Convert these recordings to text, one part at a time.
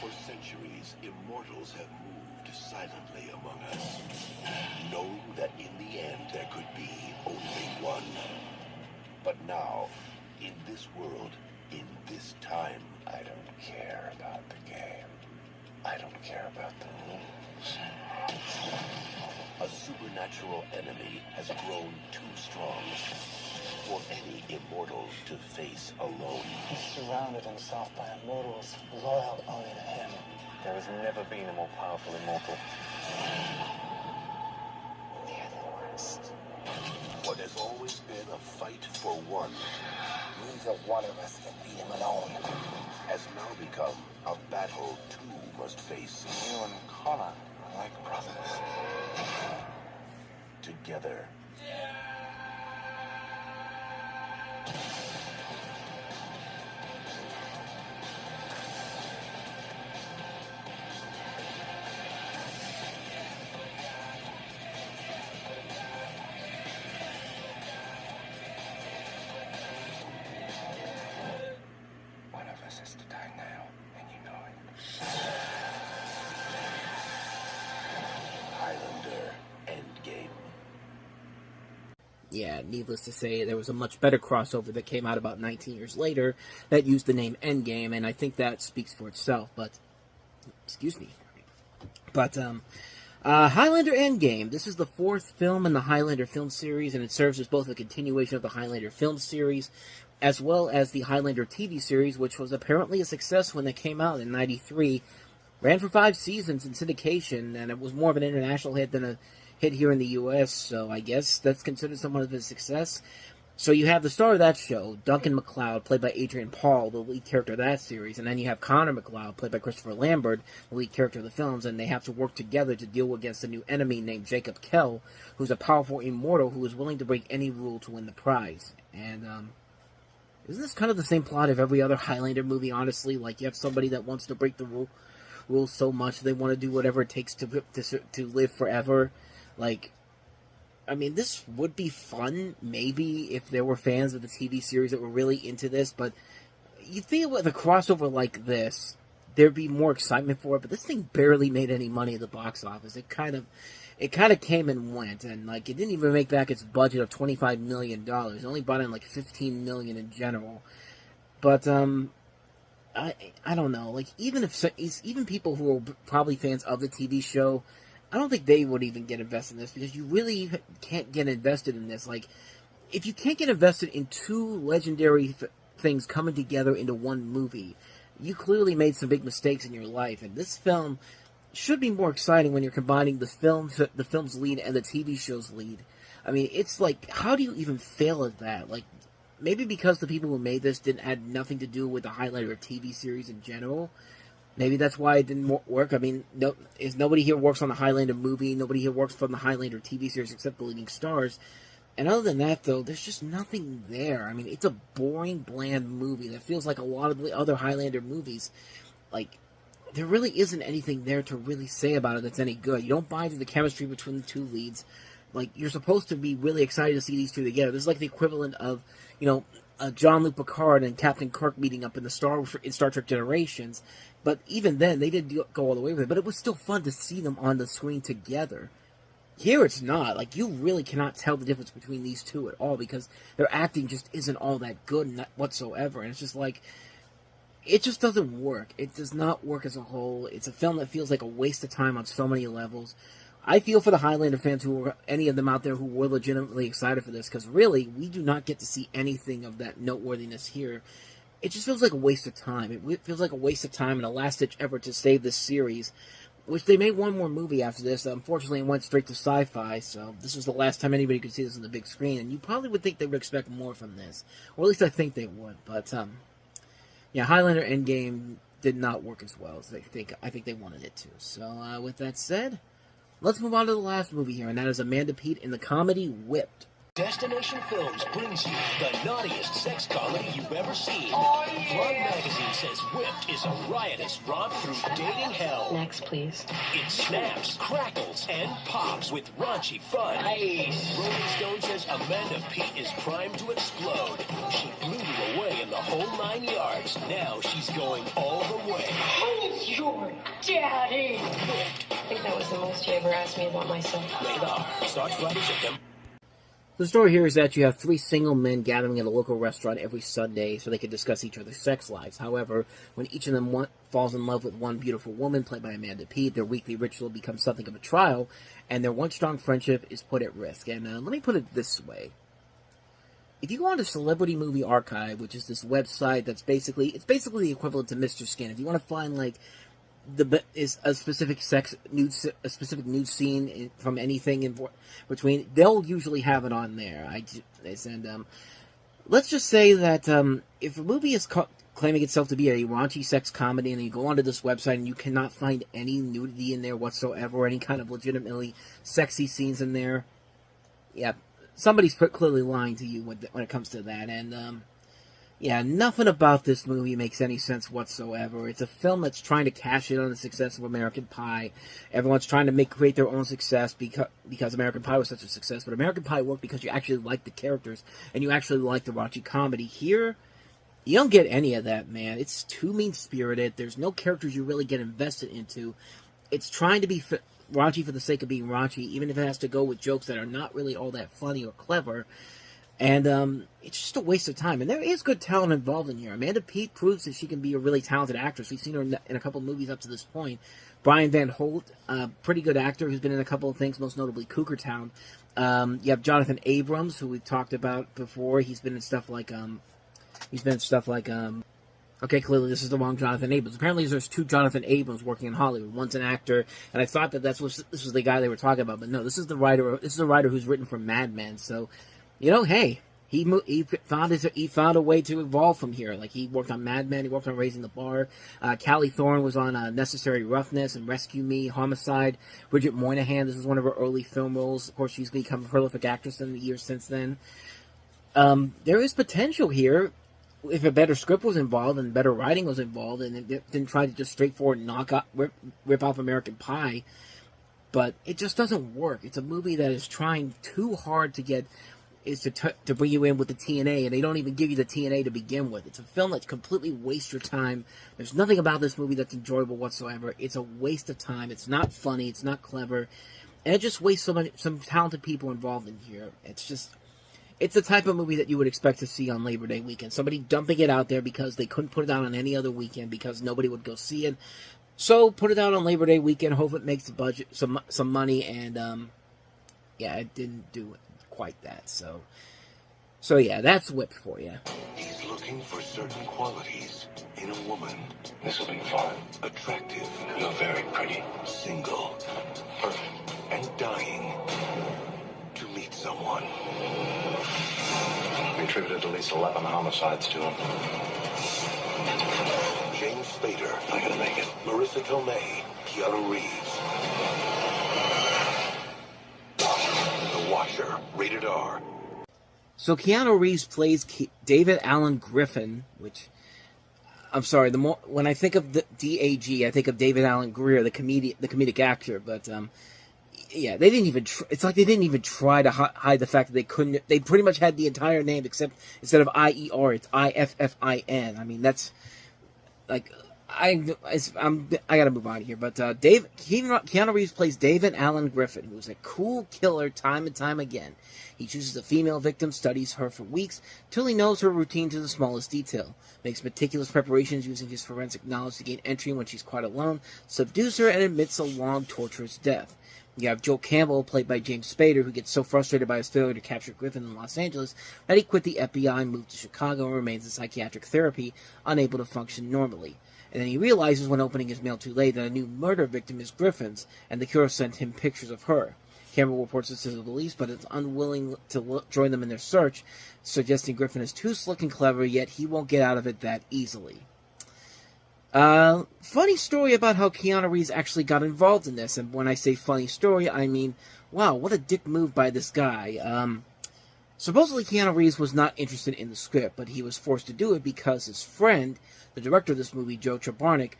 For centuries, immortals have moved silently among us, knowing that in the end there could be only one. But now, in this world, in this time, I don't care about the game. I don't care about the rules. A supernatural enemy has grown too strong for any immortal to face alone. He's surrounded himself by immortals, loyal only to him. There has never been a more powerful immortal. They're the worst. What has always been a fight for one, Neither one of us can beat him alone. has now become a battle two must face You and Connor are like brothers. together. One of us has to die now, and you know it. Highlander Endgame. Yeah, needless to say, there was a much better crossover that came out about 19 years later that used the name Endgame, and I think that speaks for itself, but... Excuse me. But, Highlander Endgame. This is the fourth film in the Highlander film series, and it serves as both a continuation of the Highlander film series, as well as the Highlander TV series, which was apparently a success when it came out in '93. Ran for 5 seasons in syndication, and it was more of an international hit than a hit here in the U.S., so I guess that's considered somewhat of a success. So you have the star of that show, Duncan MacLeod, played by Adrian Paul, the lead character of that series, and then you have Connor MacLeod, played by Christopher Lambert, the lead character of the films, and they have to work together to deal against a new enemy named Jacob Kell, who's a powerful immortal who is willing to break any rule to win the prize. And, isn't this kind of the same plot of every other Highlander movie, honestly? Like, you have somebody that wants to break the rules so much they want to do whatever it takes to live forever. Like, I mean, this would be fun, maybe, if there were fans of the TV series that were really into this, but you'd think with a crossover like this, there'd be more excitement for it, but this thing barely made any money at the box office. It kind of came and went, and, like, it didn't even make back its budget of $25 million. It only brought in, like, $15 million in general. But, I don't know, like, even people who are probably fans of the TV show, I don't think they would even get invested in this, because you really can't get invested in this. Like, if you can't get invested in two legendary things coming together into one movie, you clearly made some big mistakes in your life, and this film should be more exciting when you're combining the film's lead and the TV show's lead. I mean, it's like, how do you even fail at that? Like, maybe because the people who made this had nothing to do with the Highlander TV series in general. Maybe that's why it didn't work. I mean, nobody here works on the Highlander movie. Nobody here works from the Highlander TV series except the leading stars. And other than that, though, there's just nothing there. I mean, it's a boring, bland movie that feels like a lot of the other Highlander movies. Like, there really isn't anything there to really say about it that's any good. You don't buy into the chemistry between the two leads. Like, you're supposed to be really excited to see these two together. This is like the equivalent of, Jean-Luc Picard and Captain Kirk meeting up in Star Trek Generations. But even then, they didn't go all the way with it. But it was still fun to see them on the screen together. Here it's not. Like, you really cannot tell the difference between these two at all, because their acting just isn't all that good whatsoever. And it's just like, it just doesn't work. It does not work as a whole. It's a film that feels like a waste of time on so many levels. I feel for the Highlander fans, any of them out there who were legitimately excited for this, because really, we do not get to see anything of that noteworthiness here. It just feels like a waste of time. It feels like a waste of time and a last-ditch effort to save this series, which they made one more movie after this. Unfortunately, it went straight to sci-fi, so this was the last time anybody could see this on the big screen, and you probably would think they would expect more from this. Or at least I think they would, but, yeah, Highlander Endgame did not work as well as I think they wanted it to. So, with that said, let's move on to the last movie here, and that is Amanda Peet in the comedy Whipped. Destination Films brings you the naughtiest sex comedy you've ever seen. Vlog Magazine says Whipped is a riotous romp through dating hell. Next, please. It snaps, crackles, and pops with raunchy fun. Nice. Rolling Stone says Amanda Peet is primed to explode. She blew you away in the whole 9 yards. Now she's going all the way. your daddy. I think that was the most you ever asked me about myself. Radar starts Friday, September. The story here is that you have three single men gathering at a local restaurant every Sunday so they can discuss each other's sex lives. However, when each of them falls in love with one beautiful woman, played by Amanda Peet, their weekly ritual becomes something of a trial, and their once-strong friendship is put at risk. And let me put it this way. If you go on to Celebrity Movie Archive, which is this website that's basically the equivalent to Mr. Skin. If you want to find, like, a specific nude scene from anything in between, they'll usually have it on there. Let's just say that if a movie is claiming itself to be a raunchy sex comedy, and you go onto this website and you cannot find any nudity in there whatsoever, or any kind of legitimately sexy scenes in there, yeah, somebody's clearly lying to you when it comes to that. And yeah, nothing about this movie makes any sense whatsoever. It's a film that's trying to cash in on the success of American Pie. Everyone's trying to create their own success because American Pie was such a success. But American Pie worked because you actually like the characters and you actually like the raunchy comedy. Here, you don't get any of that, man. It's too mean-spirited. There's no characters you really get invested into. It's trying to be raunchy for the sake of being raunchy, even if it has to go with jokes that are not really all that funny or clever. And it's just a waste of time. And there is good talent involved in here. Amanda Peet proves that she can be a really talented actress. We've seen her in a couple of movies up to this point. Brian Van Holt, pretty good actor who's been in a couple of things, most notably Cougar Town. You have Jonathan Abrams, who we've talked about before. He's been in stuff like okay, clearly this is the wrong Jonathan Abrams. Apparently there's two Jonathan Abrams working in Hollywood. One's an actor, and I thought that this was the guy they were talking about, but no, this is the writer. This is the writer who's written for Mad Men. So, you know, hey, he found a way to evolve from here. Like, he worked on Mad Men, he worked on Raising the Bar. Callie Thorne was on Necessary Roughness and Rescue Me, Homicide. Bridget Moynihan, this is one of her early film roles. Of course, she's become a prolific actress in the years since then. There is potential here if a better script was involved and better writing was involved, and it didn't try to just straightforward rip off American Pie. But it just doesn't work. It's a movie that is trying too hard to bring you in with the TNA, and they don't even give you the TNA to begin with. It's a film that completely wastes your time. There's nothing about this movie that's enjoyable whatsoever. It's a waste of time. It's not funny. It's not clever. And it just wastes some talented people involved in here. It's the type of movie that you would expect to see on Labor Day weekend. Somebody dumping it out there because they couldn't put it out on any other weekend because nobody would go see it. So put it out on Labor Day weekend. Hope it makes the budget some money. And yeah, it didn't do quite that. So yeah, that's Whipped for you. He's looking for certain qualities in a woman. This will be fun. Attractive. You're very pretty. Single. Perfect. And dying to meet someone. We attributed at least 11 homicides to him. James Spader. I gotta make it. Marissa Tomei. Keanu Reeves. The Watcher. Rated R. So Keanu Reeves plays David Alan Griffin, which, I'm sorry, when I think of the DAG, I think of David Alan Grier, the comedic actor, but yeah, they didn't even. It's like they didn't even try to hide the fact that they couldn't. They pretty much had the entire name except instead of IER, it's IFFIN. I mean, that's like I gotta move on here. But Keanu Reeves plays David Alan Griffin, who is a cool killer time and time again. He chooses a female victim, studies her for weeks, till he knows her routine to the smallest detail, makes meticulous preparations using his forensic knowledge to gain entry when she's quite alone, subdues her, and admits a long, torturous death. You have Joe Campbell, played by James Spader, who gets so frustrated by his failure to capture Griffin in Los Angeles that he quit the FBI, moved to Chicago, and remains in psychiatric therapy, unable to function normally. And then he realizes when opening his mail too late that a new murder victim is Griffin's, and the killer sent him pictures of her. Campbell reports this to the police, but is unwilling to join them in their search, suggesting Griffin is too slick and clever, yet he won't get out of it that easily. Funny story about how Keanu Reeves actually got involved in this, and when I say funny story, I mean, wow, what a dick move by this guy. Supposedly Keanu Reeves was not interested in the script, but he was forced to do it because his friend, the director of this movie, Joe Chabarnik,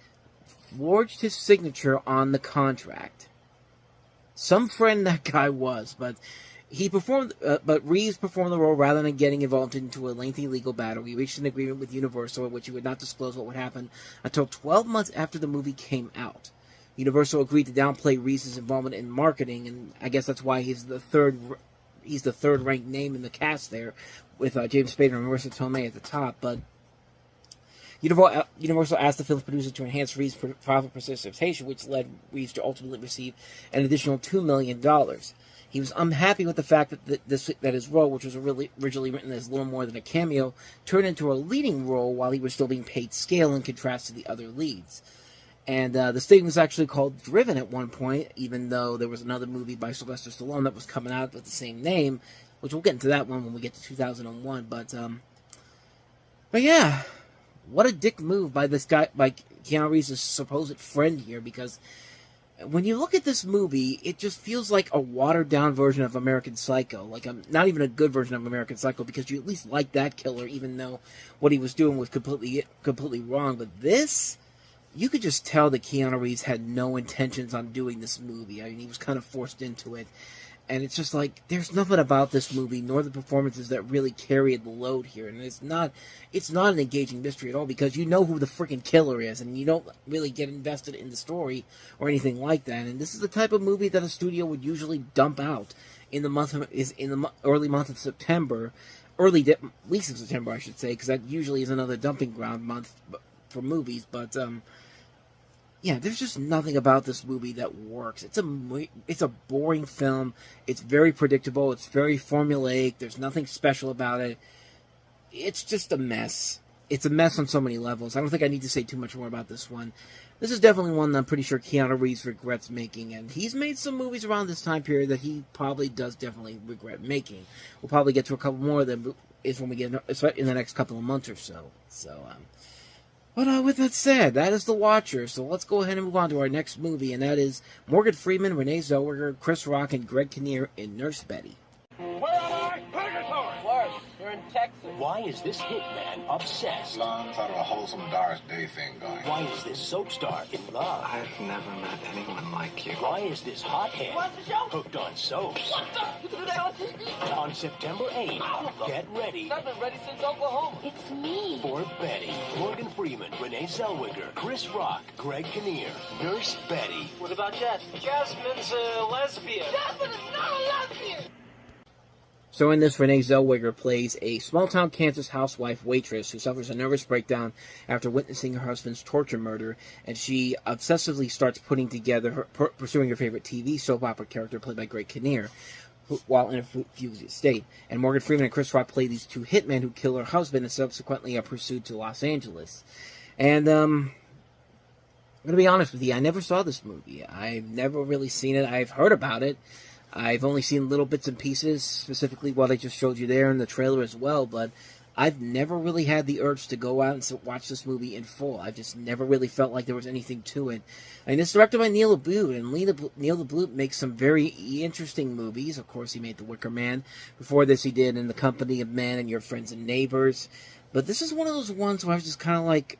forged his signature on the contract. Some friend that guy was, but But Reeves performed the role rather than getting involved into a lengthy legal battle. He reached an agreement with Universal in which he would not disclose what would happen until 12 months after the movie came out. Universal agreed to downplay Reeves' involvement in marketing, and I guess that's why he's the third-ranked name in the cast there, with James Spader and Marissa Tomei at the top. But Universal asked the film's producer to enhance Reeves' profit participation, which led Reeves to ultimately receive an additional $2 million. He was unhappy with the fact that his role, which was originally written as little more than a cameo, turned into a leading role while he was still being paid scale in contrast to the other leads. And this thing was actually called Driven at one point, even though there was another movie by Sylvester Stallone that was coming out with the same name, which we'll get into that one when we get to 2001. But yeah, what a dick move by this guy, by Keanu Reeves' supposed friend here, because when you look at this movie, it just feels like a watered-down version of American Psycho. Like, not even a good version of American Psycho, because you at least like that killer, even though what he was doing was completely wrong. But this, you could just tell that Keanu Reeves had no intentions on doing this movie. I mean, he was kind of forced into it. And it's just like, there's nothing about this movie, nor the performances, that really carried the load here. And it's not an engaging mystery at all, because you know who the freaking killer is, and you don't really get invested in the story or anything like that. And this is the type of movie that a studio would usually dump out in the early month of September, weeks of September, I should say, because that usually is another dumping ground month for movies. But yeah, there's just nothing about this movie that works. It's a boring film. It's very predictable. It's very formulaic. There's nothing special about it. It's just a mess. It's a mess on so many levels. I don't think I need to say too much more about this one. This is definitely one that I'm pretty sure Keanu Reeves regrets making, and he's made some movies around this time period that he probably does definitely regret making. We'll probably get to a couple more of them when we get in the next couple of months or so. But with that said, that is The Watcher. So let's go ahead and move on to our next movie, and that is Morgan Freeman, Renee Zellweger, Chris Rock, and Greg Kinnear in Nurse Betty. Where am I? Purgatory! Worse, you're in Texas. Why is this hitman obsessed? Lungs out of a wholesome Doris Day thing going. Why is this soap star in love? I've never met anyone like you. Why is this hothead hooked on soaps? On September 8th, get ready. I've been ready since Oklahoma. It's me. For Betty, Morgan Freeman, Renee Zellweger, Chris Rock, Greg Kinnear, Nurse Betty. What about Jess? Jasmine's a lesbian. Jasmine is not a lesbian. So in this, Renee Zellweger plays a small-town Kansas housewife waitress who suffers a nervous breakdown after witnessing her husband's torture murder, and she obsessively starts pursuing her favorite TV soap opera character played by Greg Kinnear, while in a fugitive state. And Morgan Freeman and Chris Rock play these two hitmen who kill her husband and subsequently are pursued to Los Angeles. And I'm going to be honest with you, I never saw this movie. I've never really seen it. I've heard about it. I've only seen little bits and pieces, specifically what I just showed you there in the trailer as well, but I've never really had the urge to go out and watch this movie in full. I've just never really felt like there was anything to it. I mean, it's directed by Neil LaBute, and Neil LaBute makes some very interesting movies. Of course, he made The Wicker Man. Before this, he did In the Company of Men and Your Friends and Neighbors. But this is one of those ones where I was just kind of like,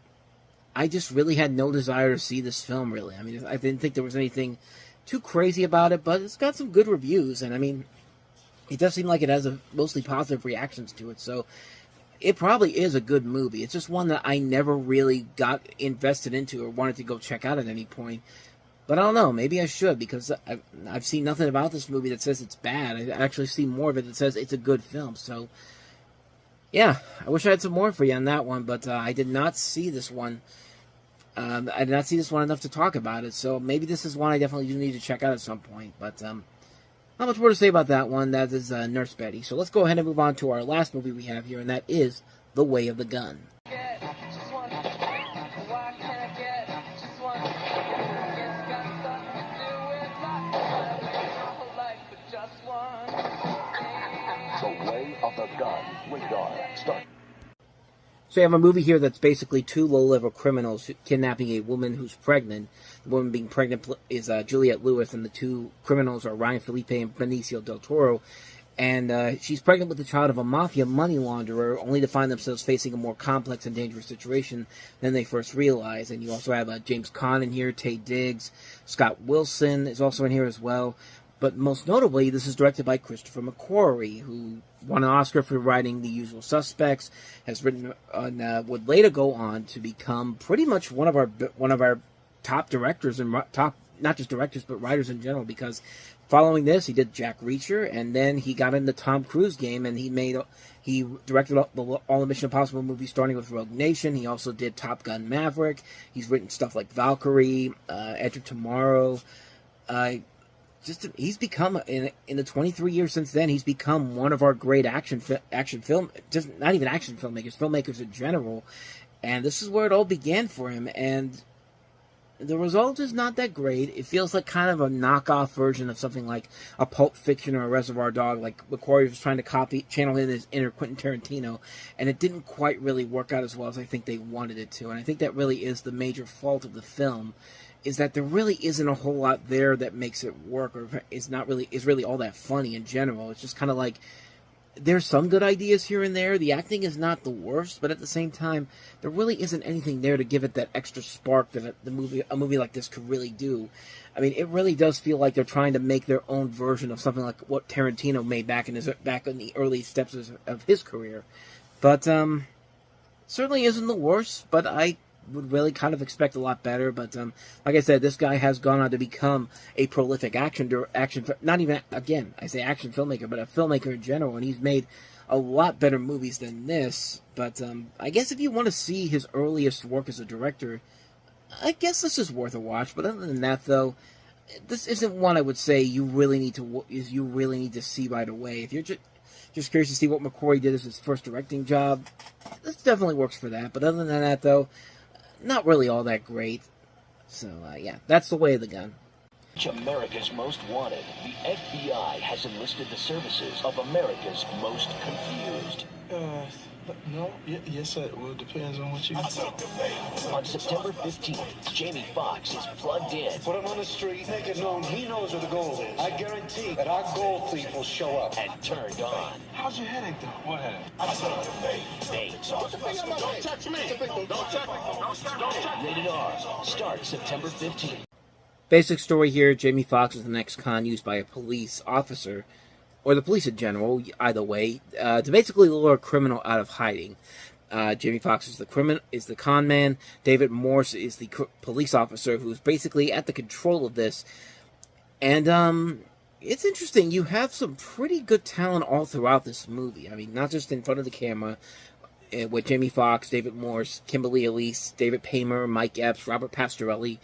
I just really had no desire to see this film, really. I mean, I didn't think there was anything too crazy about it, but it's got some good reviews, and I mean, it does seem like it has mostly positive reactions to it, so it probably is a good movie. It's just one that I never really got invested into or wanted to go check out at any point. But I don't know, maybe I should, because I've seen nothing about this movie that says it's bad. I actually see more of it that says it's a good film, so yeah, I wish I had some more for you on that one, but I did not see this one. I did not see this one enough to talk about it, so maybe this is one I definitely do need to check out at some point. But not much more to say about that one. That is Nurse Betty. So let's go ahead and move on to our last movie we have here, and that is The Way of the Gun. The Way of the Gun. Radar. Start. So you have a movie here that's basically two low-level criminals kidnapping a woman who's pregnant. The woman being pregnant is Juliette Lewis, and the two criminals are Ryan Felipe and Benicio del Toro. And she's pregnant with the child of a mafia money launderer, only to find themselves facing a more complex and dangerous situation than they first realized. And you also have James Caan in here, Taye Diggs, Scott Wilson is also in here as well. But most notably, this is directed by Christopher McQuarrie, who won an Oscar for writing The Usual Suspects, has written would later go on to become pretty much one of our top directors and top, not just directors but writers in general. Because following this, he did Jack Reacher, and then he got in the Tom Cruise game, and he directed all the Mission Impossible movies, starting with Rogue Nation. He also did Top Gun Maverick. He's written stuff like Valkyrie, Edge of Tomorrow. He's become, in the 23 years since then, he's become one of our great action film, just not even action filmmakers in general. And this is where it all began for him. And the result is not that great. It feels like kind of a knockoff version of something like a Pulp Fiction or a Reservoir Dog. Like McQuarrie was trying to channel in his inner Quentin Tarantino, and it didn't quite really work out as well as I think they wanted it to. And I think that really is the major fault of the film, is that there really isn't a whole lot there that makes it work, or is really all that funny in general. It's just kind of like, there's some good ideas here and there. The acting is not the worst, but at the same time, there really isn't anything there to give it that extra spark that a movie like this could really do. I mean, it really does feel like they're trying to make their own version of something like what Tarantino made back in the early steps of his career. But certainly isn't the worst, but I would really kind of expect a lot better. But like I said, this guy has gone on to become a prolific not even, again, I say action filmmaker, but a filmmaker in general, and he's made a lot better movies than this. But I guess if you want to see his earliest work as a director, I guess this is worth a watch. But other than that, though, this isn't one I would say you really need to see right away. If you're just curious to see what McQuarrie did as his first directing job, this definitely works for that. But other than that, though, not really all that great. So, yeah, that's the way of the gun. America's Most Wanted. The FBI has enlisted the services of America's Most Confused. No, yes, sir. Well, it depends on what you... On September 15th, Jamie Foxx is plugged in. Put him on the street, make it known he knows where the gold is. I guarantee that our gold thief will show up. And turned on. How's your headache, though? What headache? Don't touch me! Don't touch me! Rated R. Starts September 15th. Basic story here, Jamie Foxx is the next con used by a police officer, or the police in general, either way, to basically lure a criminal out of hiding. Jamie Foxx is the con man. David Morse is the police officer who's basically at the control of this. And it's interesting. You have some pretty good talent all throughout this movie. I mean, not just in front of the camera, with Jamie Foxx, David Morse, Kimberly Elise, David Paymer, Mike Epps, Robert Pastorelli,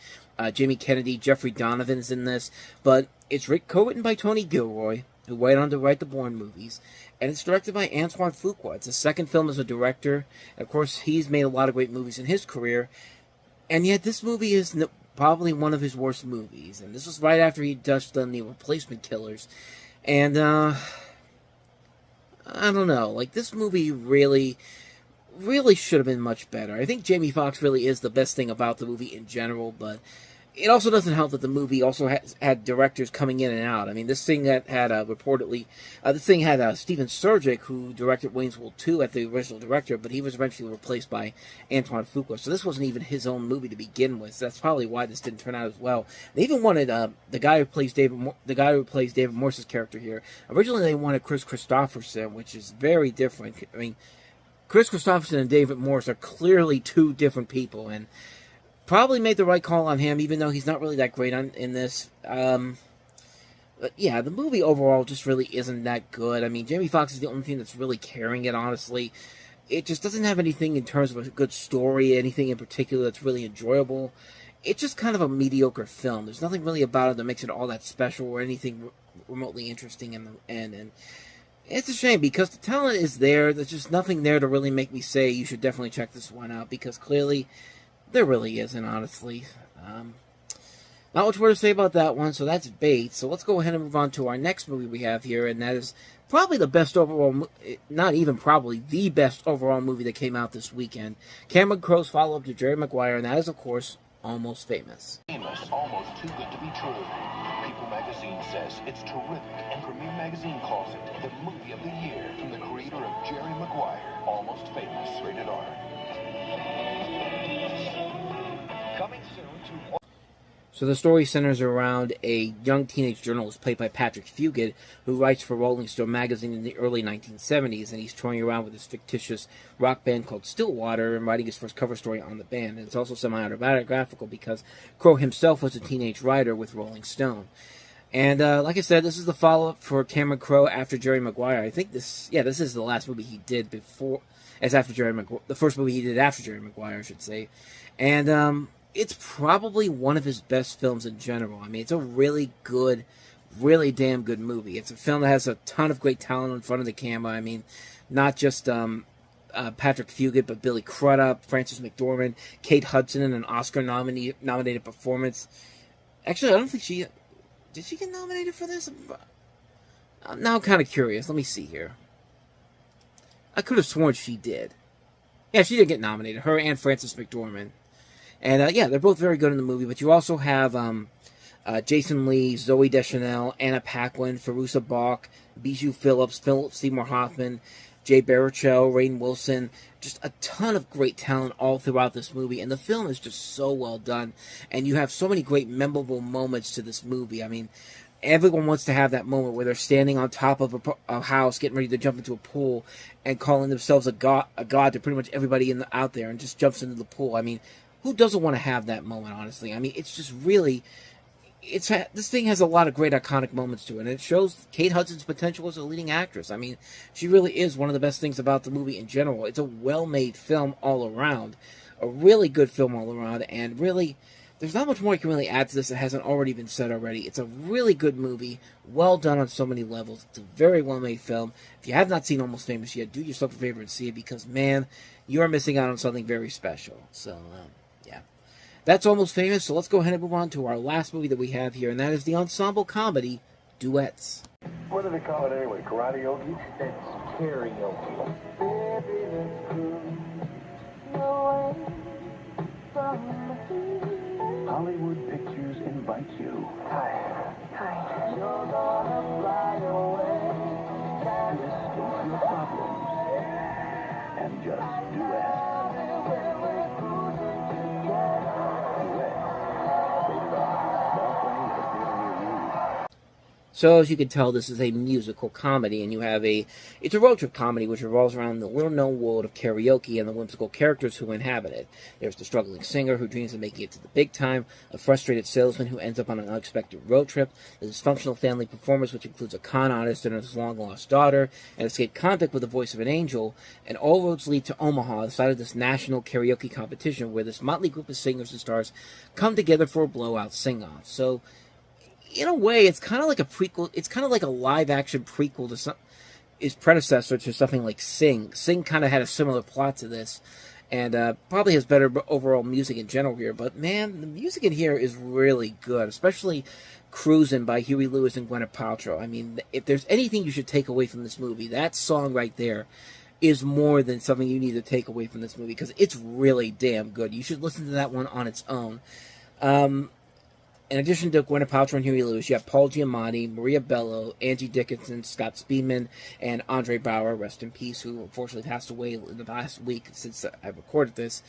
Jamie Kennedy, Jeffrey Donovan is in this. But it's co-written by Tony Gilroy, who went on to write the Bourne movies, and it's directed by Antoine Fuqua. It's his second film as a director, and of course, he's made a lot of great movies in his career, and yet this movie is probably one of his worst movies, and this was right after he'd just done The Replacement Killers, and, I don't know, like, this movie really should have been much better. I think Jamie Foxx really is the best thing about the movie in general, but it also doesn't help that the movie also had directors coming in and out. I mean, this thing had Steven Surgic, who directed Wayne's World 2 at the original director, but he was eventually replaced by Antoine Fuqua. So this wasn't even his own movie to begin with. So that's probably why this didn't turn out as well. They even wanted the guy who plays David Morse's character here. Originally, they wanted Chris Christopherson, which is very different. I mean, Chris Christopherson and David Morse are clearly two different people, and probably made the right call on him, even though he's not really that great in this. But yeah, the movie overall just really isn't that good. I mean, Jamie Foxx is the only thing that's really carrying it, honestly. It just doesn't have anything in terms of a good story, anything in particular that's really enjoyable. It's just kind of a mediocre film. There's nothing really about it that makes it all that special or anything remotely interesting in the end. And it's a shame, because the talent is there. There's just nothing there to really make me say you should definitely check this one out, because clearly there really isn't, honestly. Not much more to say about that one, so that's bait. So let's go ahead and move on to our next movie we have here, and that is probably the best overall, not even probably, the best overall movie that came out this weekend. Cameron Crowe's follow-up to Jerry Maguire, and that is, of course, Almost Famous. Famous, almost too good to be true. People magazine says it's terrific, and Premiere Magazine calls it the movie of the year, from the creator of Jerry Maguire, Almost Famous, rated R. Coming soon to... So the story centers around a young teenage journalist played by Patrick Fugit, who writes for Rolling Stone magazine in the early 1970s, and he's touring around with this fictitious rock band called Stillwater and writing his first cover story on the band. And it's also semi-autobiographical because Crow himself was a teenage writer with Rolling Stone. And like I said, this is the follow-up for Cameron Crowe after Jerry Maguire. I think this is the last movie he did before, as after Jerry Maguire, the first movie he did after Jerry Maguire, I should say. And it's probably one of his best films in general. I mean, it's a really good, really damn good movie. It's a film that has a ton of great talent in front of the camera. I mean, not just Patrick Fugit, but Billy Crudup, Frances McDormand, Kate Hudson in an Oscar-nominated performance. Actually, I don't think she... Did she get nominated for this? Now I'm kind of curious. Let me see here. I could have sworn she did. Yeah, she did get nominated. Her and Frances McDormand. And, yeah, they're both very good in the movie. But you also have Jason Lee, Zooey Deschanel, Anna Paquin, Fairuza Balk, Bijou Phillips, Philip Seymour Hoffman, Jay Baruchel, Rainn Wilson. Just a ton of great talent all throughout this movie. And the film is just so well done. And you have so many great memorable moments to this movie. I mean, everyone wants to have that moment where they're standing on top of a house, getting ready to jump into a pool, and calling themselves a god to pretty much everybody out there, and just jumps into the pool. I mean, who doesn't want to have that moment, honestly? I mean, it's just really... this thing has a lot of great iconic moments to it, and it shows Kate Hudson's potential as a leading actress. I mean, she really is one of the best things about the movie in general. It's a well-made film all around, a really good film all around, and really, there's not much more you can really add to this that hasn't already been said already. It's a really good movie, well done on so many levels. It's a very well-made film. If you have not seen Almost Famous yet, do yourself a favor and see it, because, man, you are missing out on something very special. So, yeah. That's Almost Famous, so let's go ahead and move on to our last movie that we have here, and that is the ensemble comedy, Duets. What do they call it anyway? Karaoke? That's karaoke. Hollywood Pictures invites you. Hi. To escape your problems and just duet. So, as you can tell, this is a musical comedy, and it's a road trip comedy which revolves around the little-known world of karaoke and the whimsical characters who inhabit it. There's the struggling singer who dreams of making it to the big time, a frustrated salesman who ends up on an unexpected road trip, the dysfunctional family performance which includes a con artist and his long-lost daughter, an escaped convict with the voice of an angel, and all roads lead to Omaha, the site of this national karaoke competition where this motley group of singers and stars come together for a blowout sing-off. So, in a way, it's kind of like a prequel. It's kind of like a live-action prequel to its predecessor to something like Sing. Sing kind of had a similar plot to this, and probably has better overall music in general here. But man, the music in here is really good, especially "Cruisin'" by Huey Lewis and Gwyneth Paltrow. I mean, if there's anything you should take away from this movie, that song right there is more than something you need to take away from this movie, because it's really damn good. You should listen to that one on its own. In addition to Gwyneth Paltrow and Huey Lewis, you have Paul Giamatti, Maria Bello, Angie Dickinson, Scott Speedman, and Andre Bauer, rest in peace, who unfortunately passed away in the last week since I recorded this.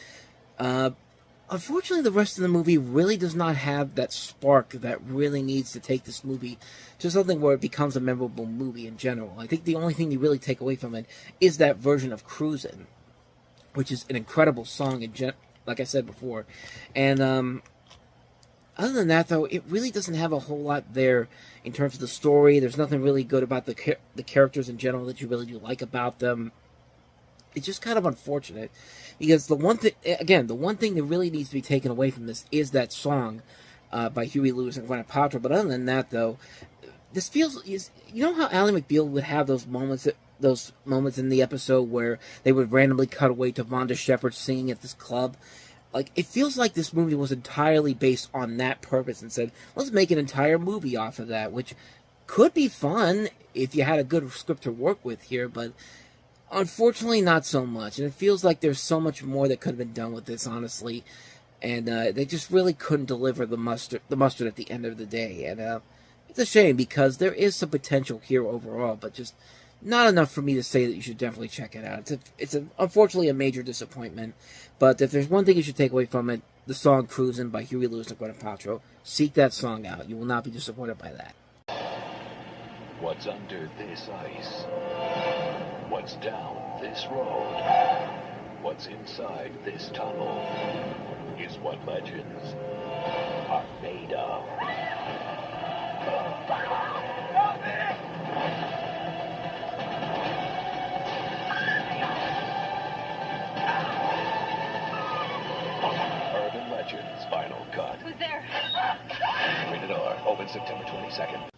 Unfortunately, the rest of the movie really does not have that spark that really needs to take this movie to something where it becomes a memorable movie in general. I think the only thing you really take away from it is that version of Cruisin', which is an incredible song, like I said before. And, other than that, though, it really doesn't have a whole lot there in terms of the story. There's nothing really good about the characters in general that you really do like about them. It's just kind of unfortunate, because the one thing that really needs to be taken away from this is that song by Huey Lewis and Gwyneth Paltrow. But other than that, though, this feels... You know how Ally McBeal would have those moments in the episode where they would randomly cut away to Vonda Shepard singing at this club? Like, it feels like this movie was entirely based on that purpose and said, let's make an entire movie off of that, which could be fun if you had a good script to work with here, but unfortunately not so much. And it feels like there's so much more that could have been done with this, honestly. And they just really couldn't deliver the mustard at the end of the day. And it's a shame, because there is some potential here overall, but just not enough for me to say that you should definitely check it out. It's unfortunately a major disappointment. But if there's one thing you should take away from it, the song Cruisin' by Huey Lewis and Gwyneth Paltrow. Seek that song out. You will not be disappointed by that. What's under this ice? What's down this road? What's inside this tunnel is what legends are made of. Urban Legends Final Cut. Who's there? Rated R. Open September 22nd.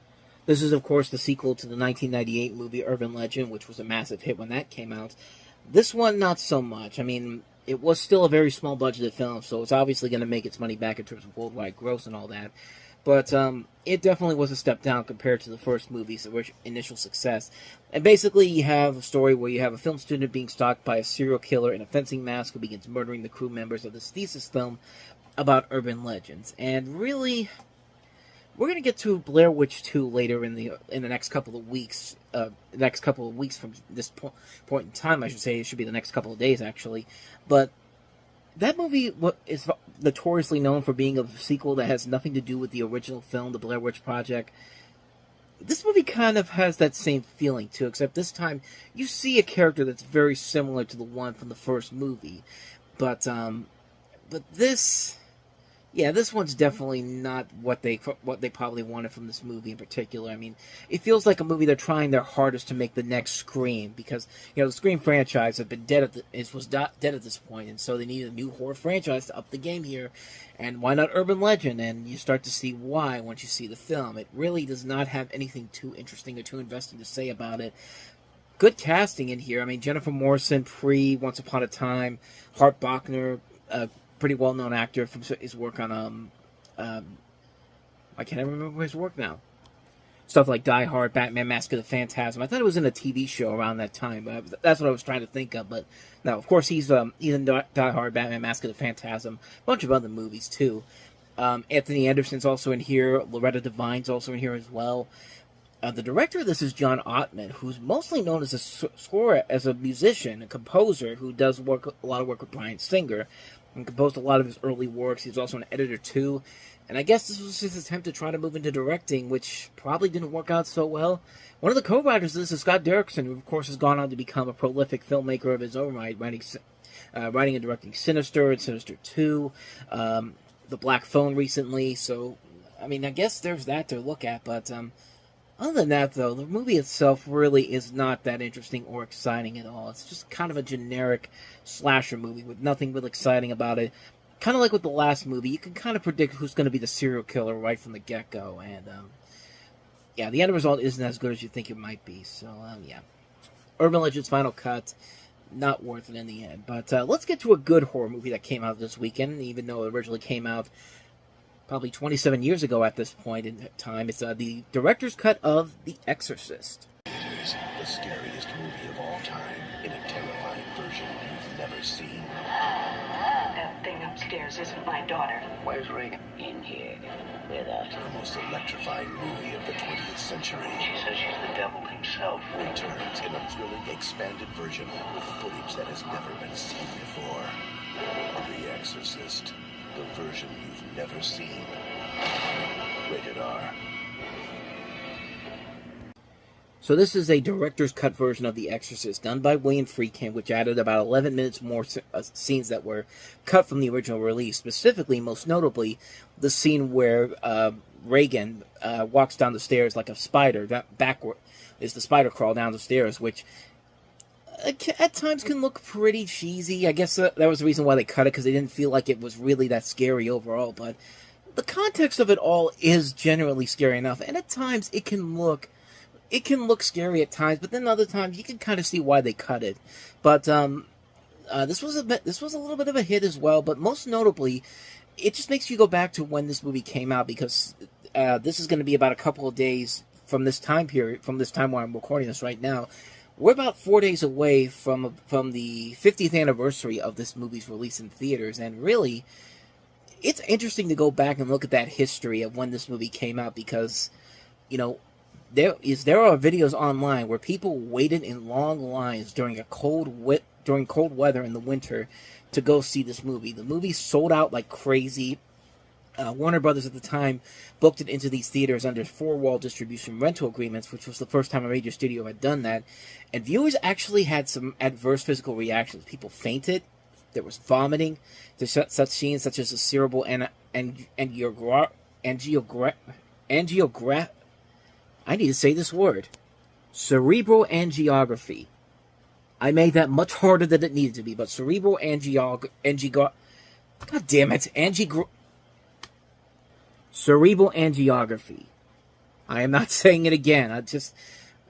This is, of course, the sequel to the 1998 movie Urban Legend, which was a massive hit when that came out. This one, not so much. I mean, it was still a very small budgeted film, so it's obviously going to make its money back in terms of worldwide gross and all that. But it definitely was a step down compared to the first movie's initial success. And basically, you have a story where you have a film student being stalked by a serial killer in a fencing mask who begins murdering the crew members of this thesis film about urban legends. And really, we're going to get to Blair Witch 2 later in the next couple of weeks. From this point in time, I should say. It should be the next couple of days, actually. But that movie is notoriously known for being a sequel that has nothing to do with the original film, The Blair Witch Project. This movie kind of has that same feeling, too, except this time you see a character that's very similar to the one from the first movie. But this... Yeah, this one's definitely not what they probably wanted from this movie in particular. I mean, it feels like a movie they're trying their hardest to make the next Scream, because the Scream franchise had been dead dead at this point, and so they needed a new horror franchise to up the game here. And why not Urban Legend? And you start to see why once you see the film. It really does not have anything too interesting or too investing to say about it. Good casting in here. I mean, Jennifer Morrison, Once Upon a Time, Hart Bochner, pretty well-known actor from his work on, I can't even remember his work now. Stuff like Die Hard, Batman, Mask of the Phantasm. I thought it was in a TV show around that time, but that's what I was trying to think of. But no, of course he's in Die Hard, Batman, Mask of the Phantasm, a bunch of other movies too. Anthony Anderson's also in here. Loretta Devine's also in here as well. The director of this is John Ottman, who's mostly known as a scorer, as a musician, a composer who does a lot of work with Bryan Singer, and composed a lot of his early works. He's also an editor too, and I guess this was his attempt to try to move into directing, which probably didn't work out so well. One of the co-writers of this is Scott Derrickson, who of course has gone on to become a prolific filmmaker of his own right, writing and directing Sinister and Sinister 2, The Black Phone recently. So, I mean, I guess there's that to look at, but other than that, though, the movie itself really is not that interesting or exciting at all. It's just kind of a generic slasher movie with nothing really exciting about it. Kind of like with the last movie, you can kind of predict who's going to be the serial killer right from the get-go. And, yeah, the end result isn't as good as you think it might be. So, yeah. Urban Legends Final Cut, not worth it in the end. But let's get to a good horror movie that came out this weekend, even though it originally came out probably 27 years ago at this point in time. It's the director's cut of The Exorcist. It is the scariest movie of all time, in a terrifying version you've never seen. That thing upstairs isn't my daughter. Where's Regal? In here, with us. The most electrifying movie of the 20th century. She says she's the devil himself. Returns in a thrilling, expanded version with footage that has never been seen before. The Exorcist. The version you've never seen. Rated R. So this is a director's cut version of The Exorcist, done by William Friedkin, which added about 11 minutes more scenes that were cut from the original release. Specifically, most notably, the scene where Regan walks down the stairs like a spider. That backward is the spider crawl down the stairs, which at times can look pretty cheesy. I guess that was the reason why they cut it, because they didn't feel like it was really that scary overall. But the context of it all is generally scary enough, and at times it can look scary at times, but then other times you can kind of see why they cut it. But this was a little bit of a hit as well. But most notably, it just makes you go back to when this movie came out, because this is going to be about a couple of days from this time period, from this time where I'm recording this right now. We're about 4 days away from the 50th anniversary of this movie's release in theaters, and really, it's interesting to go back and look at that history of when this movie came out, because, there are videos online where people waited in long lines during cold weather in the winter to go see this movie. The movie sold out like crazy. Warner Brothers at the time booked it into these theaters under four-wall distribution rental agreements, which was the first time a major studio had done that. And viewers actually had some adverse physical reactions. People fainted. There was vomiting. There's such scenes such as a cerebral I need to say this word. Cerebral angiography. I made that much harder than it needed to be, but cerebral God damn it, cerebral angiography. I am not saying it again.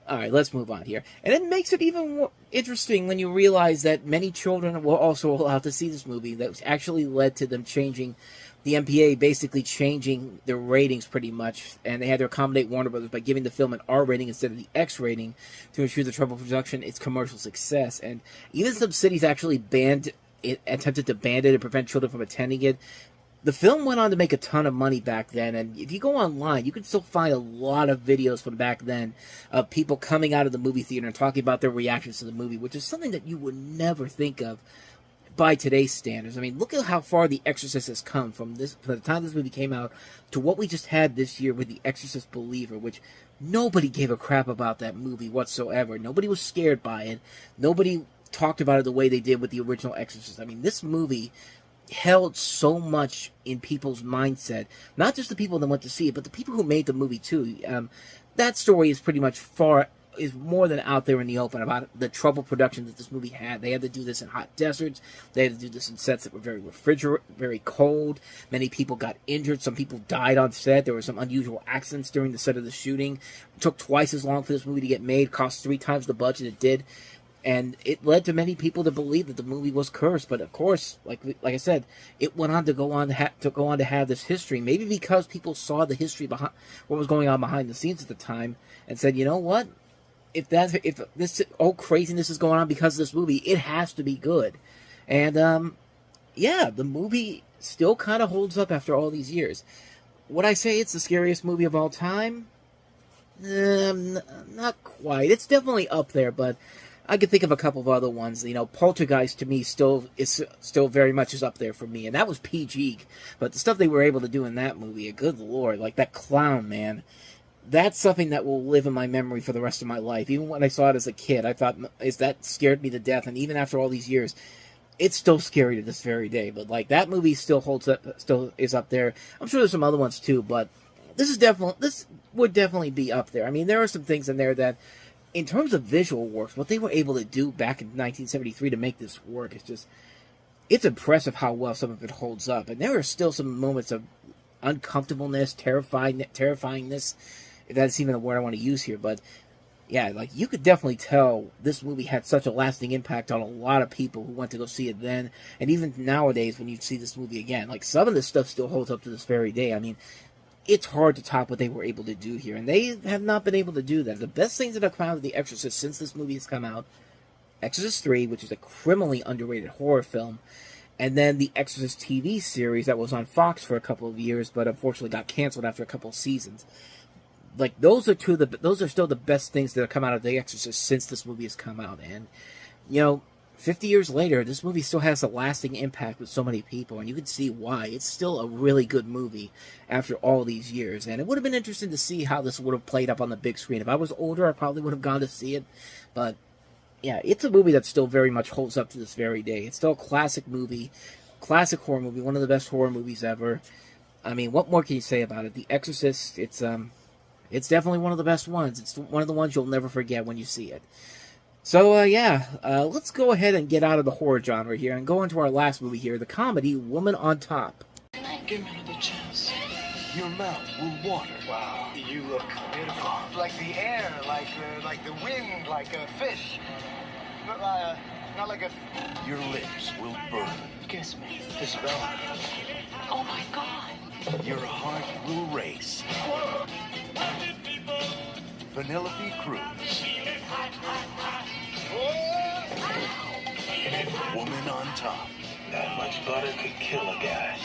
Alright, let's move on here. And it makes it even more interesting when you realize that many children were also allowed to see this movie. That actually led to them changing, the MPA basically changing their ratings pretty much. And they had to accommodate Warner Brothers by giving the film an R rating instead of the X rating to ensure the trouble production its commercial success. And even some cities actually attempted to ban it and prevent children from attending it. The film went on to make a ton of money back then, and if you go online, you can still find a lot of videos from back then of people coming out of the movie theater and talking about their reactions to the movie, which is something that you would never think of by today's standards. I mean, look at how far The Exorcist has come from the time this movie came out to what we just had this year with The Exorcist Believer, which nobody gave a crap about that movie whatsoever. Nobody was scared by it. Nobody talked about it the way they did with the original Exorcist. I mean, this movie held so much in people's mindset, not just the people that went to see it, but the people who made the movie too. That story is pretty much is more than out there in the open about the trouble production that this movie had. They had to do this in hot deserts. They had to do this in sets that were very cold. Many people got injured. Some people died on set. There were some unusual accidents during the set of the shooting. It took twice as long for this movie to get made. Cost 3 times the budget it did. And it led to many people to believe that the movie was cursed. But of course, like I said, it went on to go on to have this history. Maybe because people saw the history behind what was going on behind the scenes at the time, and said, you know what, if this craziness is going on because of this movie, it has to be good. And yeah, the movie still kind of holds up after all these years. Would I say it's the scariest movie of all time? Not quite. It's definitely up there, but I could think of a couple of other ones. You know, Poltergeist to me still very much is up there for me, and that was PG. But the stuff they were able to do in that movie, good lord, like that clown, man, that's something that will live in my memory for the rest of my life. Even when I saw it as a kid, I thought that scared me to death, and even after all these years, it's still scary to this very day. But like that movie still holds up, still is up there. I'm sure there's some other ones too, but this would definitely be up there. I mean, there are some things in there that, in terms of visual works, what they were able to do back in 1973 to make this work is it's impressive how well some of it holds up. And there are still some moments of uncomfortableness, terrifyingness, if that's even a word I want to use here. But yeah, like you could definitely tell this movie had such a lasting impact on a lot of people who went to go see it then. And even nowadays when you see this movie again, like some of this stuff still holds up to this very day. I mean, it's hard to top what they were able to do here, and they have not been able to do that. The best things that have come out of The Exorcist since this movie has come out, Exorcist 3, which is a criminally underrated horror film, and then the Exorcist TV series that was on Fox for a couple of years, but unfortunately got canceled after a couple of seasons. Like, those are still the best things that have come out of The Exorcist since this movie has come out, and, you know, 50 years later, this movie still has a lasting impact with so many people, and you can see why. It's still a really good movie after all these years, and it would have been interesting to see how this would have played up on the big screen. If I was older, I probably would have gone to see it, but yeah, it's a movie that still very much holds up to this very day. It's still a classic movie, classic horror movie, one of the best horror movies ever. I mean, what more can you say about it? The Exorcist, it's definitely one of the best ones. It's one of the ones you'll never forget when you see it. So, let's go ahead and get out of the horror genre here and go into our last movie here, the comedy Woman on Top. Give me another chance. Your mouth will water. Wow, you look beautiful. Like the air, like the wind, like a fish. Not like a... Your lips will burn. Kiss me. Isabella. Oh, my God. Your heart will race. Penelope Cruz. Woman on Top. That much butter could kill a guy.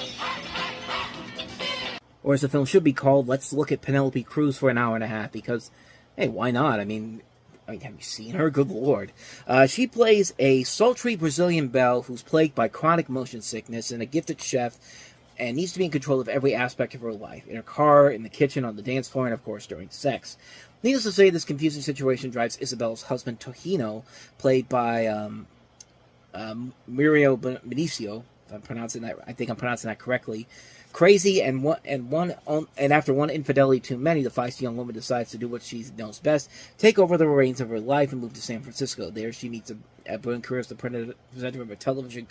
Or as the film should be called, let's look at Penelope Cruz for an hour and a half, because, hey, why not? I mean, I mean, have you seen her? Good Lord. She plays a sultry Brazilian belle who's plagued by chronic motion sickness and a gifted chef and needs to be in control of every aspect of her life. In her car, in the kitchen, on the dance floor, and of course during sex. Needless to say, this confusing situation drives Isabella's husband, Tohino, played by Mario Benicio, I think I'm pronouncing that correctly, crazy, and after one infidelity too many, the feisty young woman decides to do what she knows best, take over the reins of her life and move to San Francisco. There she meets a brilliant career as the presenter of a television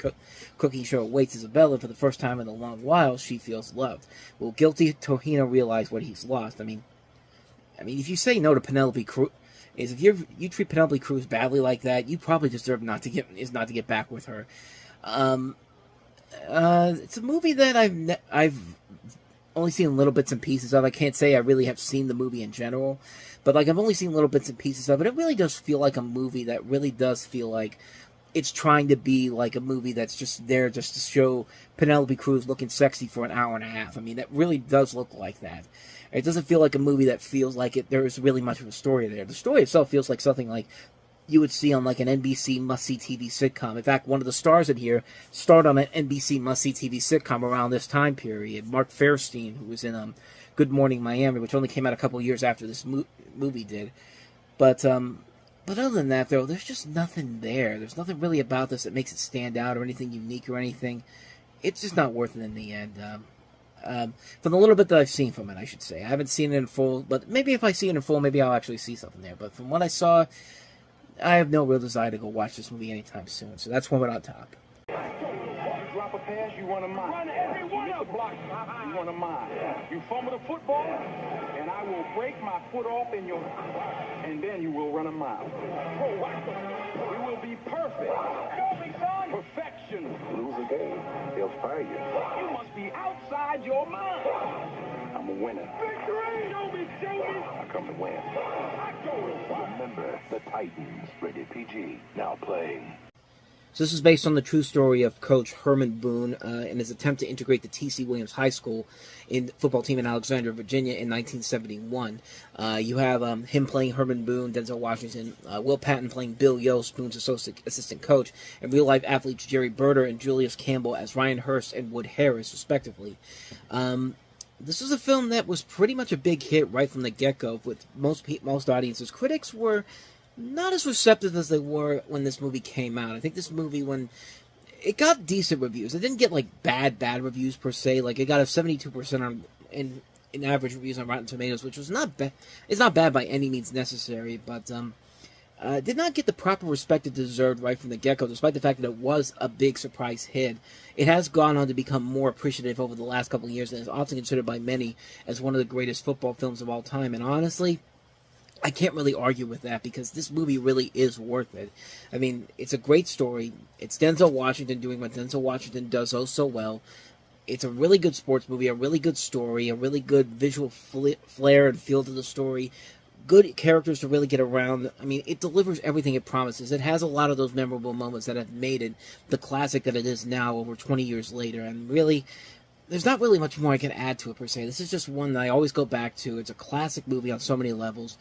cooking show awaits Isabella. For the first time in a long while, she feels loved. Will guilty Tohino realize what he's lost? I mean, if you say no to Penelope Cruz, if you treat Penelope Cruz badly like that, you probably deserve not to get back with her. It's a movie that I've only seen little bits and pieces of. I can't say I really have seen the movie in general, but I've only seen little bits and pieces of it. It really does feel like a movie that really does feel like it's trying to be like a movie that's just there just to show Penelope Cruz looking sexy for an hour and a half. I mean, that really does look like that. It doesn't feel like a movie that feels like there is really much of a story there. The story itself feels like something like you would see on like an NBC must-see TV sitcom. In fact, one of the stars in here starred on an NBC must-see TV sitcom around this time period. Mark Fairstein, who was in Good Morning Miami, which only came out a couple years after this movie did. But other than that, though, there's just nothing there. There's nothing really about this that makes it stand out or anything unique or anything. It's just not worth it in the end. From the little bit that I've seen from it, I should say. I haven't seen it in full, but maybe if I see it in full, maybe I'll actually see something there. But from what I saw, I have no real desire to go watch this movie anytime soon. So that's one on top. Drop a pass, you run a mile. Run every one of them. Block, you run a mile. You fumble the football, and I will break my foot off in your, and then you will run a mile. You will be perfect. Show me, son. Perfection. Lose a game, they'll fire you. You must be outside your mind. I'm a winner. Victory! Show me, show me. I come to win. I go to win. Remember, the Titans, rated PG, now playing. So this is based on the true story of Coach Herman Boone in his attempt to integrate the T.C. Williams High School football team in Alexandria, Virginia in 1971. You have him playing Herman Boone, Denzel Washington, Will Patton playing Bill Yost, Boone's assistant coach, and real-life athletes Jerry Berter and Julius Campbell as Ryan Hurst and Wood Harris, respectively. This is a film that was pretty much a big hit right from the get-go with most audiences. Critics were not as receptive as they were when this movie came out. I think this movie, when it got decent reviews, it didn't get like bad reviews per se. Like it got a 72% in average reviews on Rotten Tomatoes, which was not bad. It's not bad by any means necessary, but did not get the proper respect it deserved right from the get-go, despite the fact that it was a big surprise hit. It has gone on to become more appreciative over the last couple of years, and is often considered by many as one of the greatest football films of all time. And honestly, I can't really argue with that, because this movie really is worth it. I mean, it's a great story. It's Denzel Washington doing what Denzel Washington does oh so well. It's a really good sports movie, a really good story, a really good visual flair and feel to the story. Good characters to really get around. I mean, it delivers everything it promises. It has a lot of those memorable moments that have made it the classic that it is now over 20 years later. And really, there's not really much more I can add to it per se. This is just one that I always go back to. It's a classic movie on so many levels.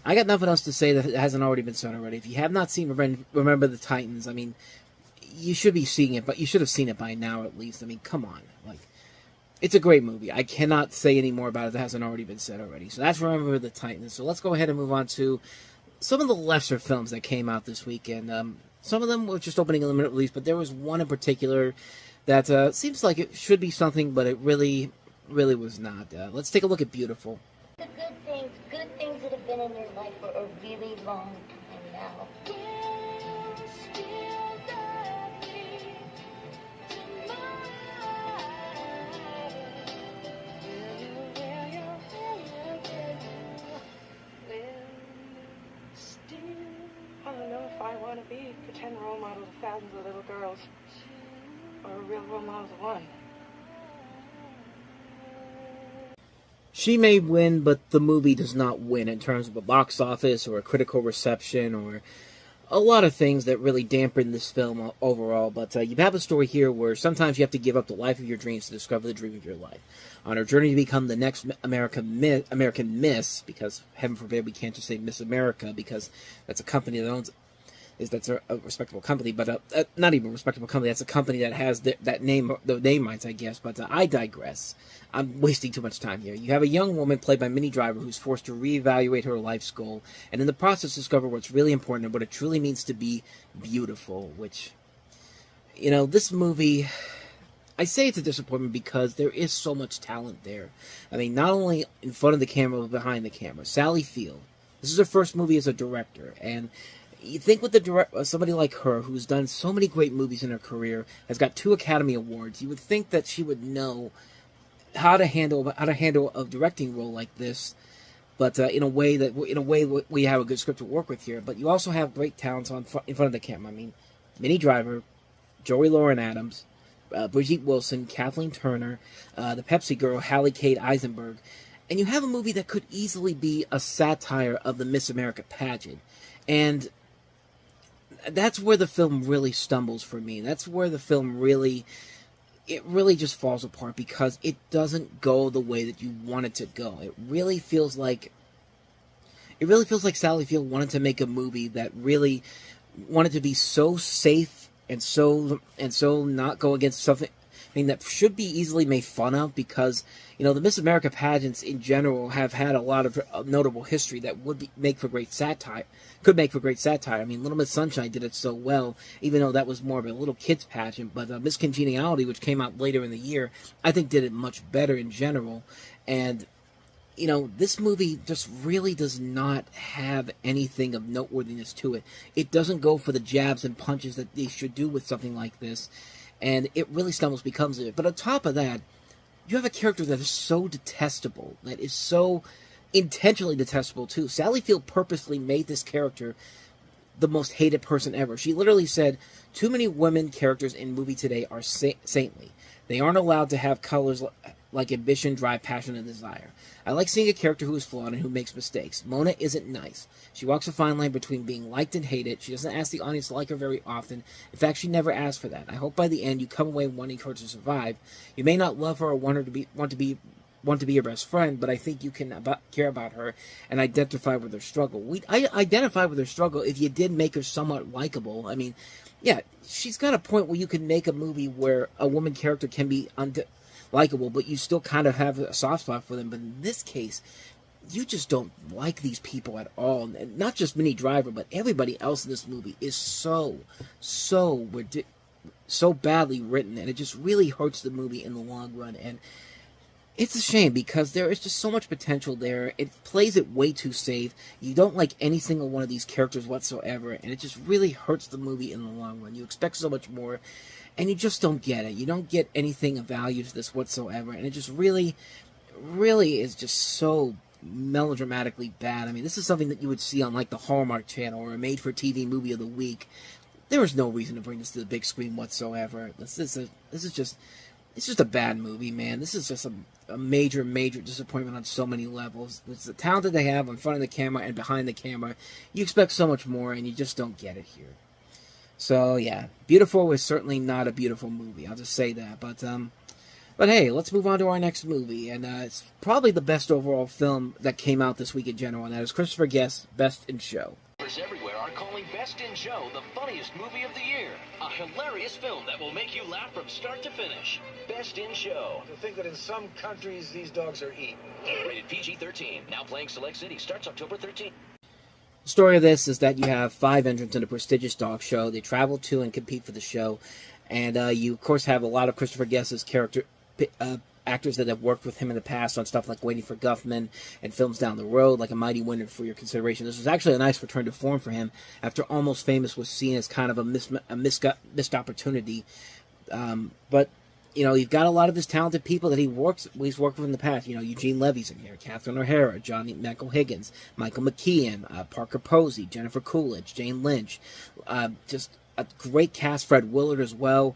I got nothing else to say that hasn't already been said already. If you have not seen Remember the Titans, I mean, you should be seeing it, but you should have seen it by now at least. I mean, come on. Like, it's a great movie. I cannot say any more about it that hasn't already been said already. So that's Remember the Titans. So let's go ahead and move on to some of the lesser films that came out this weekend. Some of them were just opening a limited release, but there was one in particular that seems like it should be something, but it really, really was not. Let's take a look at Beautiful. The good things that have been in your life for a really long time now. I don't know if I want to be pretend role models of thousands of little girls, or real role models of one. She may win, but the movie does not win in terms of a box office or a critical reception or a lot of things that really dampen this film overall, but you have a story here where sometimes you have to give up the life of your dreams to discover the dream of your life. On her journey to become the next American Miss, because heaven forbid we can't just say Miss America, because that's a company that owns, that's a respectable company, but not even a respectable company, that's a company that has that name, the name rights, I guess, but I digress. I'm wasting too much time here. You have a young woman played by Minnie Driver who's forced to reevaluate her life's goal, and in the process discover what's really important and what it truly means to be beautiful, which, you know, this movie, I say it's a disappointment because there is so much talent there. I mean, not only in front of the camera, but behind the camera. Sally Field, this is her first movie as a director, and you think with somebody like her, who's done so many great movies in her career, has got 2 Academy Awards, you would think that she would know how to handle a directing role like this, but in a way we have a good script to work with here. But you also have great talents in front of the camera. I mean, Minnie Driver, Joey Lauren Adams, Brigitte Wilson, Kathleen Turner, the Pepsi girl Hallie Kate Eisenberg, and you have a movie that could easily be a satire of the Miss America pageant, and that's where the film really stumbles for me. That's where the film really just falls apart, because it doesn't go the way that you want it to go. It really feels like Sally Field wanted to make a movie that really wanted to be so safe and so not go against something, I mean, that should be easily made fun of, because, you know, the Miss America pageants in general have had a lot of notable history that would make for great satire. Could make for great satire. I mean, Little Miss Sunshine did it so well, even though that was more of a little kids pageant. But Miss Congeniality, which came out later in the year, I think did it much better in general. And, you know, this movie just really does not have anything of noteworthiness to it. It doesn't go for the jabs and punches that they should do with something like this, and it really stumbles because of it. But on top of that, you have a character that is so detestable, that is so intentionally detestable too. Sally Field purposely made this character the most hated person ever. She literally said, "Too many women characters in movie today are saintly. They aren't allowed to have colors like ambition, drive, passion, and desire. I like seeing a character who is flawed and who makes mistakes. Mona isn't nice. She walks a fine line between being liked and hated. She doesn't ask the audience to like her very often. In fact, she never asks for that. I hope by the end you come away wanting her to survive. You may not love her or want to be your best friend, but I think you can care about her and identify with her struggle." I identify with her struggle if you did make her somewhat likable. I mean, yeah, she's got a point where you can make a movie where a woman character can be likable, but you still kind of have a soft spot for them. But in this case, you just don't like these people at all. And not just Minnie Driver, but everybody else in this movie is so badly written, and it just really hurts the movie in the long run. And it's a shame, because there is just so much potential there. It plays it way too safe. You don't like any single one of these characters whatsoever, and it just really hurts the movie in the long run. You expect so much more, and you just don't get it. You don't get anything of value to this whatsoever, and it just really is just so melodramatically bad. I mean, this is something that you would see on, like, the Hallmark Channel or a made-for-TV movie of the week. There is no reason to bring this to the big screen whatsoever. This is just a bad movie, man. This is just a major disappointment on so many levels. It's the talent that they have in front of the camera and behind the camera. You expect so much more, and you just don't get it here. So, yeah, Beautiful is certainly not a beautiful movie. I'll just say that. But hey, let's move on to our next movie, and it's probably the best overall film that came out this week in general, and that is Christopher Guest's Best in Show. Everywhere are calling Best in Show the funniest movie of the year. A hilarious film that will make you laugh from start to finish. Best in Show. To think that in some countries these dogs are eaten. Rated PG-13. Now playing select cities. Starts October 13th. The story of this is that you have 5 entrants in a prestigious dog show. They travel to and compete for the show. And you, of course, have a lot of Christopher Guest's actors that have worked with him in the past on stuff like Waiting for Guffman and films down the road, like A Mighty Winner for Your Consideration. This was actually a nice return to form for him after Almost Famous was seen as kind of a missed opportunity. But, you know, you've got a lot of his talented people that he's worked with in the past. You know, Eugene Levy's in here, Catherine O'Hara, Johnny Michael Higgins, Michael McKean, Parker Posey, Jennifer Coolidge, Jane Lynch. Just a great cast, Fred Willard as well.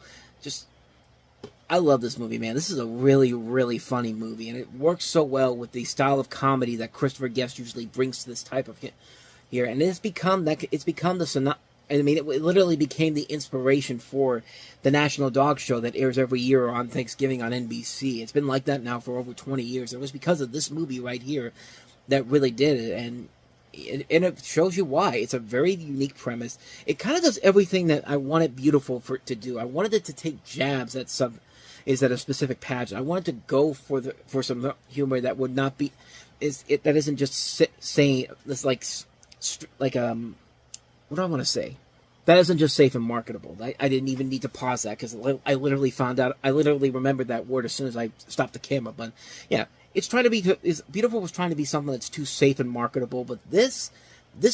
I love this movie, man. This is a really, really funny movie, and it works so well with the style of comedy that Christopher Guest usually brings to this type of here. And it's become the I mean, it literally became the inspiration for the National Dog Show that airs every year on Thanksgiving on NBC. It's been like that now for over 20 years. It was because of this movie right here that really did it, and it shows you why. It's a very unique premise. It kind of does everything that I wanted Beautiful for it to do. I wanted it to take jabs at at a specific pageant. I wanted to go for some humor that would not be that isn't just saying this like what do I want to say? That isn't just safe and marketable. I didn't even need to pause that because I literally remembered that word as soon as I stopped the camera. But yeah, Beautiful was trying to be something that's too safe and marketable, but this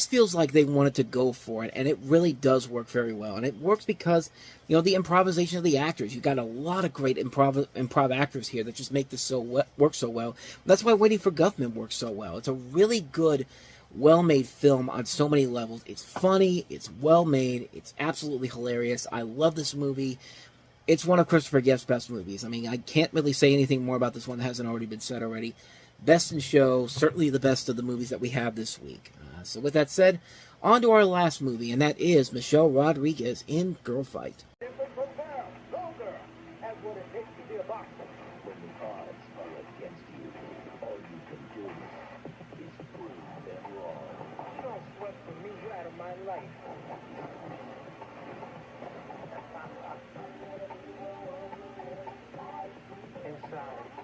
feels like they wanted to go for it, and it really does work very well. And it works because, you know, the improvisation of the actors. You got a lot of great improv actors here that just make this work so well. That's why Waiting for Guffman works so well. It's a really good, well-made film on so many levels. It's funny, it's well-made, it's absolutely hilarious. I love this movie. It's one of Christopher Guest's best movies. I mean, I can't really say anything more about this one that hasn't already been said already. Best in show, certainly the best of the movies that we have this week. So with that said, on to our last movie, and that is Michelle Rodriguez in Girl Fight.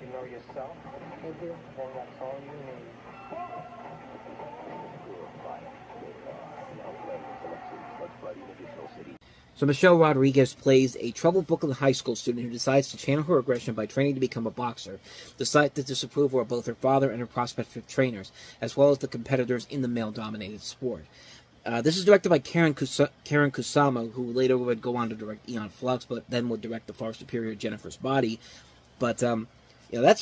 You know yourself? I do. Well, that's all you need. So Michelle Rodriguez plays a troubled Brooklyn high school student who decides to channel her aggression by training to become a boxer, despite the disapproval of both her father and her prospective trainers, as well as the competitors in the male-dominated sport. This is directed by Karen Kusama, who later would go on to direct Aeon Flux, but then would direct the far superior Jennifer's Body. But you know,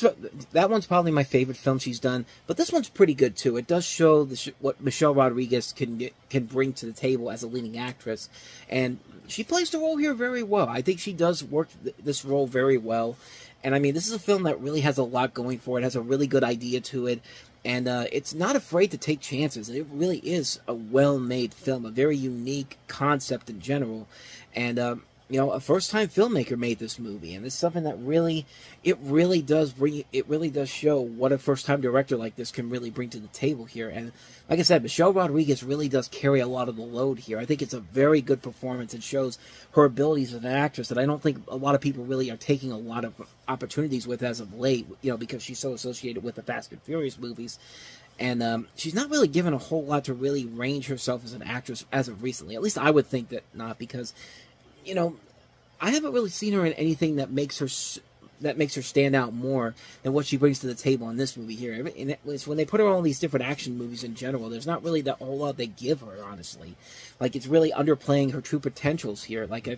that one's probably my favorite film she's done. But this one's pretty good too. It does show what Michelle Rodriguez can bring to the table as a leading actress, and she plays the role here very well. I think she does work this role very well. And I mean, this is a film that really has a lot going for it. It has a really good idea to it, and it's not afraid to take chances. It really is a well-made film, a very unique concept in general, and you know, a first-time filmmaker made this movie, and it's something that really does show what a first-time director like this can really bring to the table here. And like I said, Michelle Rodriguez really does carry a lot of the load here. I think it's a very good performance. It shows her abilities as an actress that I don't think a lot of people really are taking a lot of opportunities with as of late, you know, because she's so associated with the Fast and Furious movies. And she's not really given a whole lot to really range herself as an actress as of recently. At least I would think that not, because, you know, I haven't really seen her in anything that makes her stand out more than what she brings to the table in this movie here. And it's when they put her on all these different action movies in general, there's not really that whole lot they give her, honestly. Like, it's really underplaying her true potentials here. Like, I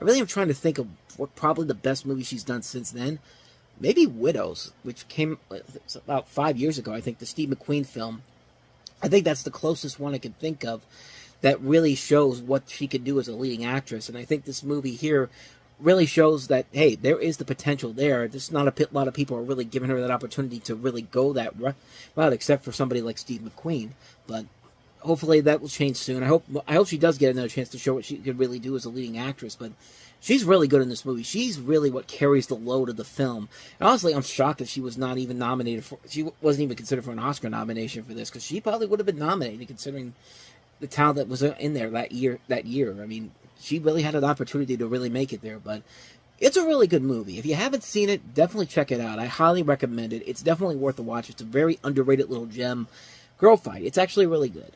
really am trying to think of what probably the best movie she's done since then. Maybe Widows, which came about 5 years ago, I think, the Steve McQueen film. I think that's the closest one I can think of that really shows what she could do as a leading actress. And I think this movie here really shows that, hey, there is the potential there. There's not a lot of people are really giving her that opportunity to really go that route, except for somebody like Steve McQueen. But hopefully that will change soon. I hope she does get another chance to show what she could really do as a leading actress. But she's really good in this movie. She's really what carries the load of the film. And honestly, I'm shocked that she was not even nominated for. She wasn't even considered for an Oscar nomination for this, because she probably would have been nominated considering the talent that was in there that year. I mean, she really had an opportunity to really make it there. But it's a really good movie. If you haven't seen it, definitely check it out. I highly recommend it. It's definitely worth a watch. It's a very underrated little gem. Girl Fight. It's actually really good.